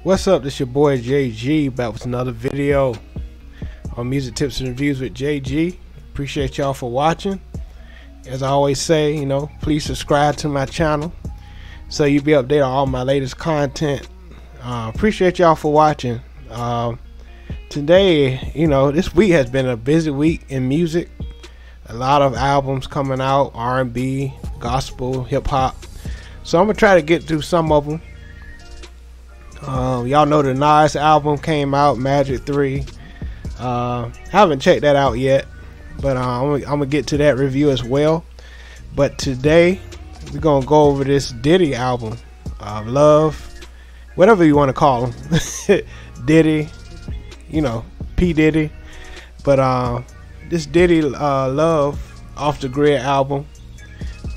What's up? This your boy JG back with another video on music tips and reviews with JG. Appreciate y'all for watching. As I always say, please subscribe to my channel so you'll be updated on all my latest content. Appreciate y'all for watching. Today, this week has been a busy week in music. A lot of albums coming out, R&B, gospel, hip-hop. So I'm gonna try to get through some of them. Y'all know the Nas album came out, Magic 3. Haven't checked that out yet, but I'm gonna get to that review as well. But today we're gonna go over this Diddy album, Love, whatever you want to call him. Diddy, P Diddy. But this Diddy Love Off the Grid album,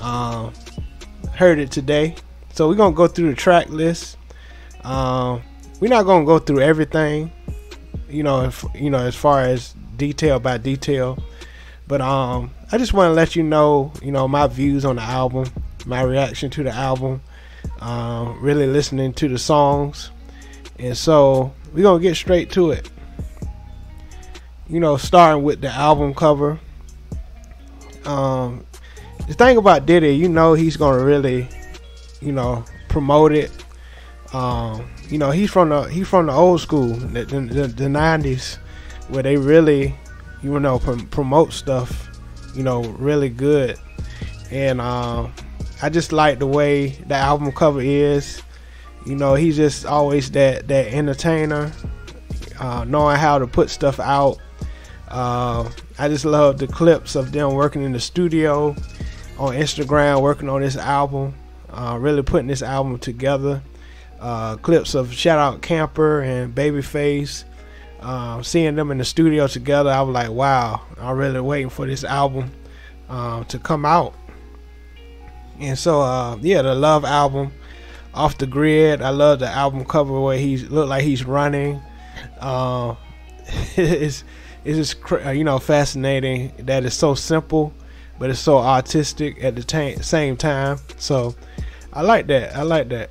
heard it today, so we're gonna go through the track list. We're not gonna go through everything, as far as detail by detail, but I just want to let you know, my views on the album, my reaction to the album, really listening to the songs. And so we're gonna get straight to it. Starting with the album cover. The thing about Diddy, he's gonna really, promote it. He's from the old school, the 90s, where they really, promote stuff, really good. And I just like the way the album cover is. He's just always that entertainer, knowing how to put stuff out. I just love the clips of them working in the studio, on Instagram, working on this album, really putting this album together. Clips of Shout Out Camper and Babyface, seeing them in the studio together. I was like, wow, I'm really waiting for this album to come out. And so the Love album, Off the Grid. I love the album cover where he look like he's running. It's just fascinating that it's so simple, but it's so artistic at the same time. So I like that.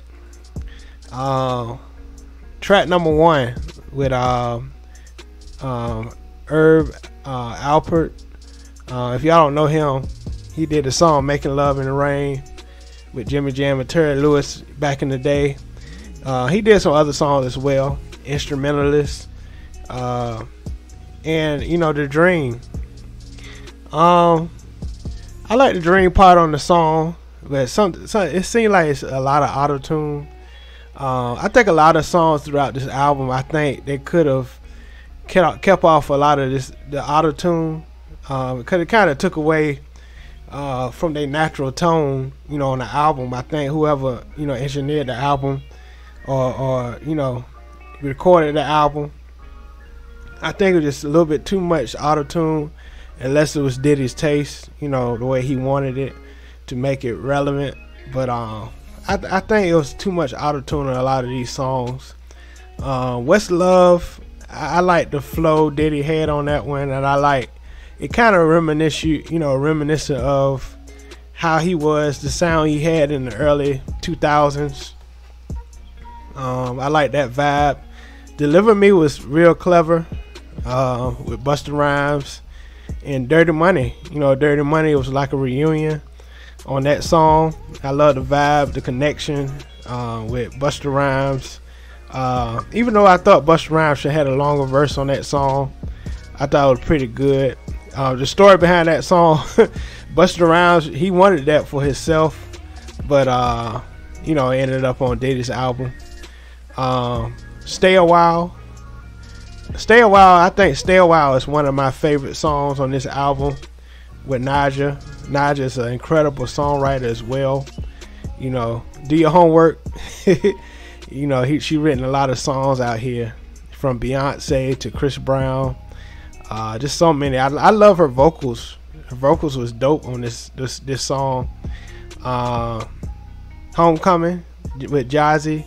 Track number 1 with Herb Alpert. If y'all don't know him, he did the song Making Love in the Rain with Jimmy Jam and Terry Lewis back in the day. He did some other songs as well, instrumentalist, and The Dream. I like the Dream part on the song, but it seemed like it's a lot of auto-tune. I think a lot of songs throughout this album, I think they could have kept off a lot of the auto-tune, because it kind of took away from their natural tone, on the album. I think whoever engineered the album or recorded the album, I think it was just a little bit too much auto-tune, unless it was Diddy's taste, the way he wanted it to make it relevant. But I think it was too much auto-tune in a lot of these songs. What's Love, I like the flow Diddy had on that one, and I like it. Kind of reminiscent of how he was, the sound he had in the early 2000s. I like that vibe. Deliver Me was real clever, with Busta Rhymes and Dirty Money. Dirty Money was like a reunion on that song. I love the vibe, the connection with Busta Rhymes. Even though I thought Busta Rhymes should have had a longer verse on that song, I thought it was pretty good. The story behind that song, Busta Rhymes, he wanted that for himself, but ended up on Diddy's album. Stay a While. I think Stay a While is one of my favorite songs on this album with Naja. Naja is an incredible songwriter as well. Do your homework. She written a lot of songs out here, from Beyonce to Chris Brown. Just so many. I love her vocals. Her vocals was dope on this song. Homecoming with Jazzy.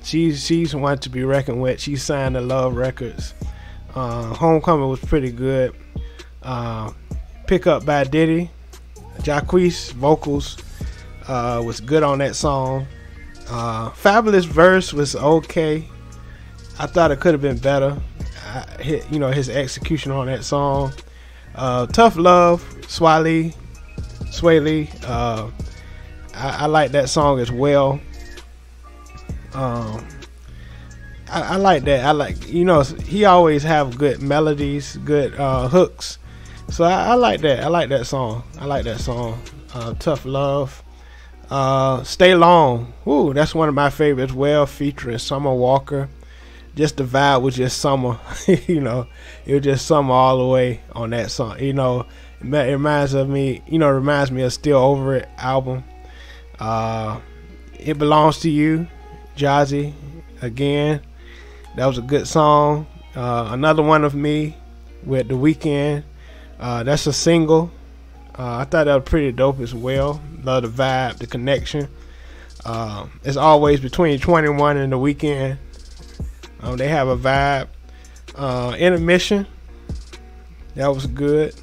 She's one to be reckoned with. She signed to Love Records. Homecoming was pretty good. Pick Up by Diddy. Jacquees vocals was good on that song. Fabulous verse was okay. I thought it could have been better. His execution on that song. Tough Love, Sway Lee. I like that song as well. I like that. I like, he always have good melodies, good hooks. So I like that. I like that song. Tough Love. Stay Long. Ooh, that's one of my favorites. Well, featuring Summer Walker. Just the vibe was just summer. It was just summer all the way on that song. It reminds me of Still Over It album. It Belongs to You, Jazzy, again. That was a good song. Another One of Me with The Weeknd. That's a single. I thought that was pretty dope as well. Love the vibe, the connection. It's always between 21 and The Weeknd. They have a vibe. Intermission. That was good.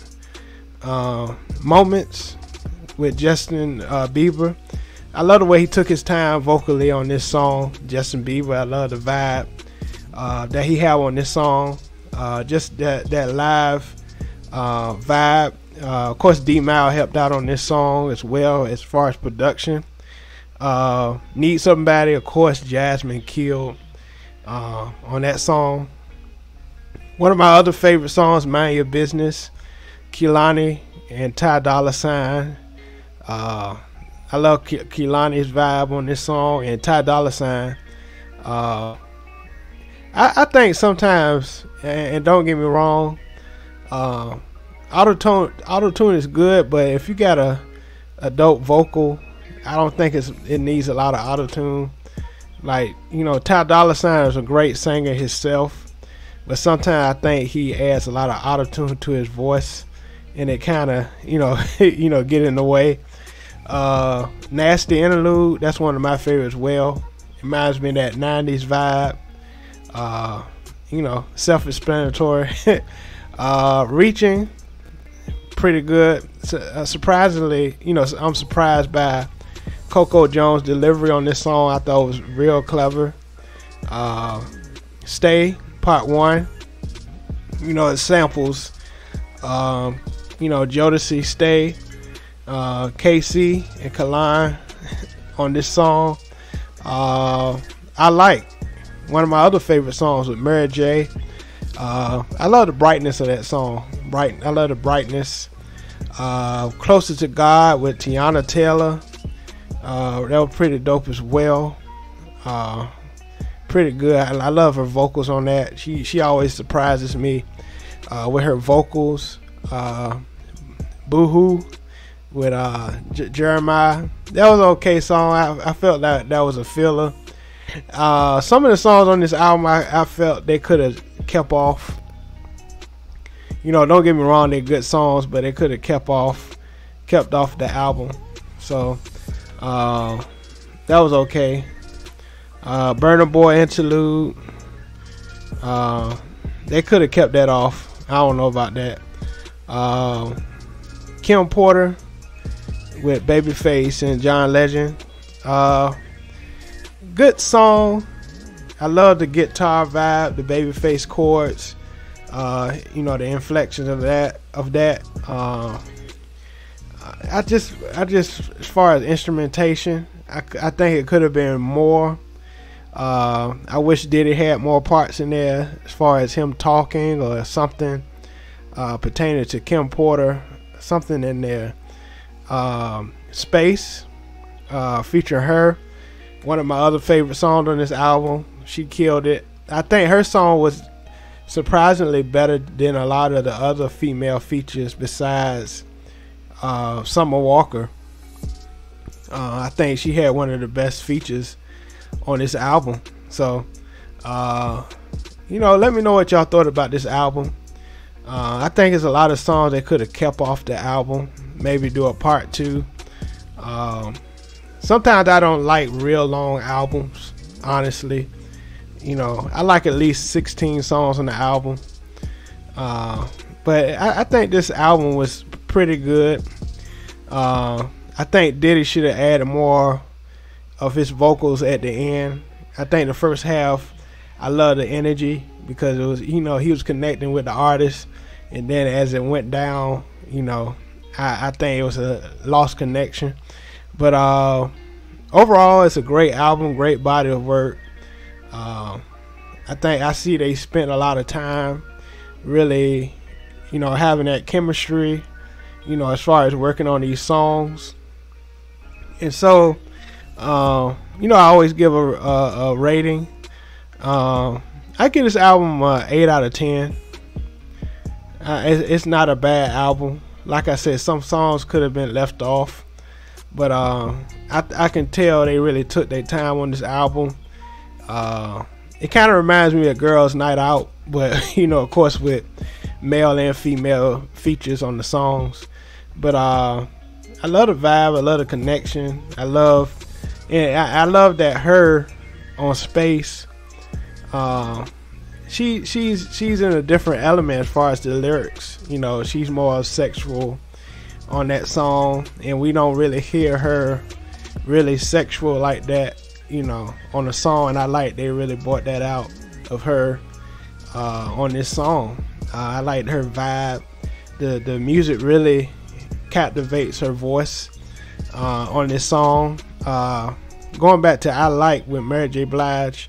Moments with Justin Bieber. I love the way he took his time vocally on this song. Justin Bieber. I love the vibe that he had on this song. Just that live vibe. Of course, D-Mile helped out on this song as well as far as production. Need Somebody, of course, Jasmine killed on that song. One of my other favorite songs, Mind Your Business, Kehlani and Ty Dolla $ign. I love Kehlani's vibe on this song, and Ty Dolla $ign. I think sometimes, and don't get me wrong, auto-tune is good, but if you got a dope vocal, I don't think it needs a lot of auto-tune. Like, Ty Dolla $ign is a great singer himself, but sometimes I think he adds a lot of auto-tune to his voice, and it kind of, get in the way. Nasty Interlude, that's one of my favorites as well. It reminds me of that 90s vibe. Self-explanatory. Reaching, pretty good. Surprisingly, I'm surprised by Coco Jones' delivery on this song. I thought it was real clever. Stay, Part 1. It samples, Jodeci, Stay, KC, and Kalon on this song. I like one of my other favorite songs with Mary J. I love the brightness of that song. I love the brightness. Closer to God with Tiana Taylor. That was pretty dope as well. Pretty good. I love her vocals on that. She always surprises me with her vocals. Boohoo with Jeremiah. That was an okay song. I felt that was a filler. Some of the songs on this album I felt they could have kept off. Don't get me wrong, they're good songs, but they could have kept off the album. So that was okay. Burna Boy interlude, they could have kept that off. I don't know about that. Kim Porter with Babyface and John Legend. Good song. I love the guitar vibe, the Babyface chords, the inflections of that. I just as far as instrumentation, I think it could have been more. I wish Diddy had more parts in there as far as him talking or something pertaining to Kim Porter, something in there. Space, featuring her. One of my other favorite songs on this album. She killed it. I think her song was surprisingly better than a lot of the other female features besides Summer Walker. I think she had one of the best features on this album. So, let me know what y'all thought about this album. I think there's a lot of songs they could have kept off the album. Maybe do a part 2. Sometimes I don't like real long albums, honestly. I like at least 16 songs on the album. But I think this album was pretty good. I think Diddy should have added more of his vocals at the end. I think the first half, I love the energy because it was, he was connecting with the artist, and then as it went down, I think it was a lost connection. But overall, it's a great album, great body of work. I see they spent a lot of time really, having that chemistry, as far as working on these songs. And so, I always give a rating. I give this album 8 out of 10. It's not a bad album. Like I said, some songs could have been left off, but I can tell they really took their time on this album. It kind of reminds me of Girls Night Out, but of course with male and female features on the songs. But I love the vibe, I love the connection, I love that her on Space. She's in a different element as far as the lyrics. She's more sexual on that song, and we don't really hear her really sexual like that, on the song. And I like they really brought that out of her on this song. I like her vibe. The music really captivates her voice on this song. Going back to I Like with Mary J. Blige,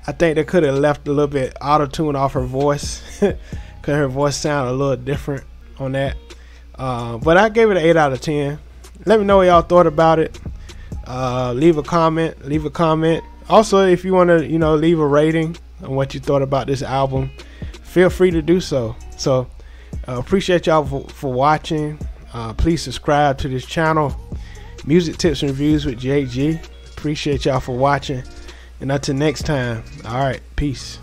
I think they could have left a little bit auto-tune off her voice because her voice sounded a little different on that. But I gave it an 8 out of 10. Let me know what y'all thought about it. Leave a comment. Also, if you want to, leave a rating on what you thought about this album, feel free to do so. So, appreciate y'all for watching. Please subscribe to this channel, Music Tips and Reviews with JG. Appreciate y'all for watching. And until next time, all right, peace.